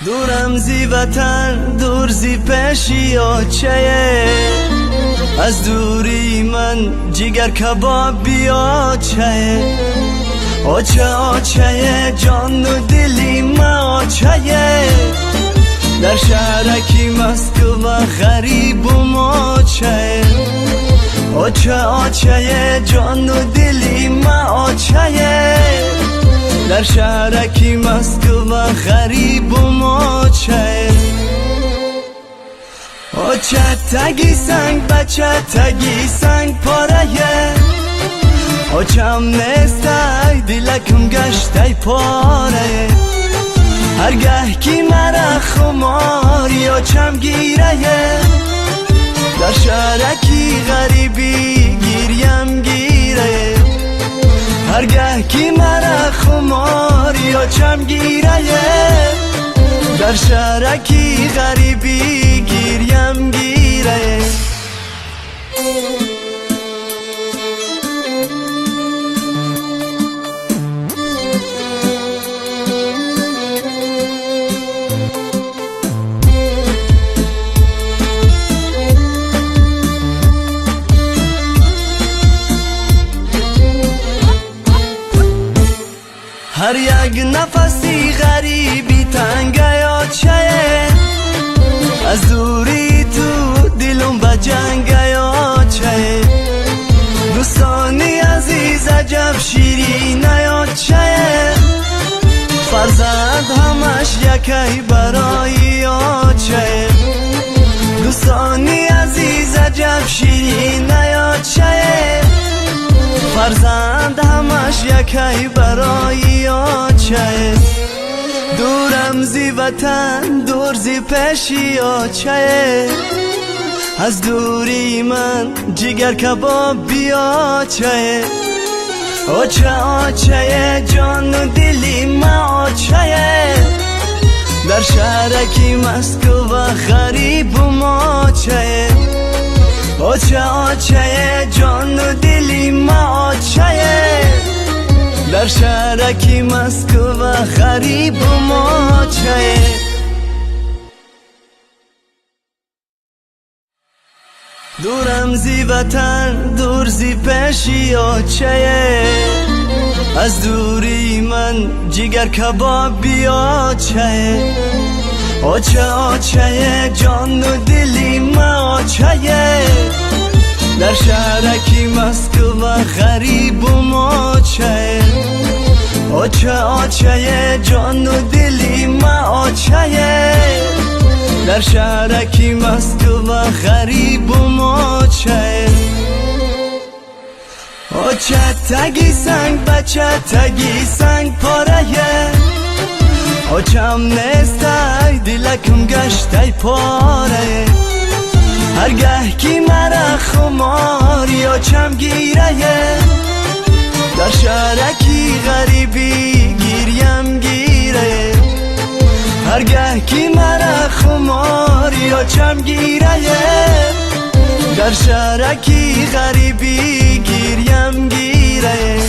دورم زی وطن دور زی پیشی آچه، از دوری من جگر کباب بیاچه. آچه آچه جان و دلی من آچه، در شهرکی مسکو و غریب و ماچه. آچه آچه جان و دلی من آچه، در شهرکی مسکو و غریب و ماچه. آچه تگی سنگ بچه تگی سنگ پاره، آچم نیستی دلکم گشتی پاره. هرگه کی مرا خماری آچم گیره، در شهرکی غریبی گیریم گیره. هرگه کی مرا خماری آچم گیره، در شهرکی غریبی گیریم گیره. هر یک نفسی غریبی تنگه آچه، از دوری تو دلم به جنگه آچه. دوستانی عزیز عجب شیرینه آچه، فرزند همش یکی برای آچه. دوستانی عزیز عجب شیرینه آچه، فرزند همش یکی برای آچه. دورم زی وطن دور زی پیشی آچه، از دوری من جگر کباب بیاچه. آچه آچه جان و دلی من آچه، در شهرکی مسکو و غریب و ماچه. آچه آچه جان و دلی من آچه، در شهرکی مسکو و غریب و ماچه. دورم زی وطن دور زی پیشی آچه، از دوری من جگر کباب بیاچه. آچه آچه جان و دلی من آچه، در شهرکی مسکو و غریب و ماچه. آچه آچه جان و دلی من آچه، در شهرکی مسکو و غریب و ماچه. آچه تگی سنگ بچه تگی سنگ پاره، آچم نیستی دلکم گشتی پاره. هرگه کی مرا خماری آچم گیره، در شهرکی غریبی گیریم گیره. هرگه کی مرا خماری آچم گیره، در شهرکی غریبی گیریم گیره.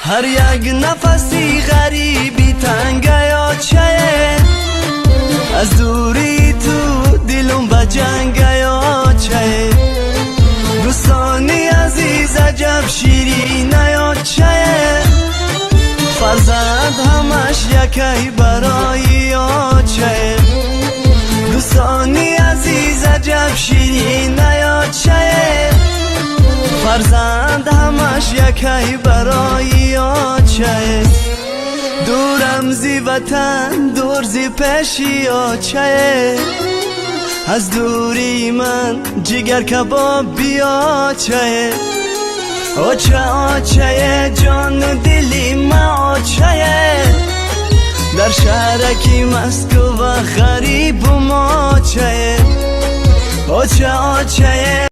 هر یک نفسی غریبی تنگه آچه، از دوری تو دلم به جنگه آچه. دوستانی عزیز عجب شیرینه آچه، فرزند همش یکی برای آچه. دوستانی عزیز عجب شیرینه آچه، فرزند همش یکی برای آچه. دورم زی وطن دور زی پیشی آچه، از دوری من جگر کباب بیاچه. آچه آچه جان و دلی من آچه، در شهرکی مسکو و غریب و ماچه. آچه آچه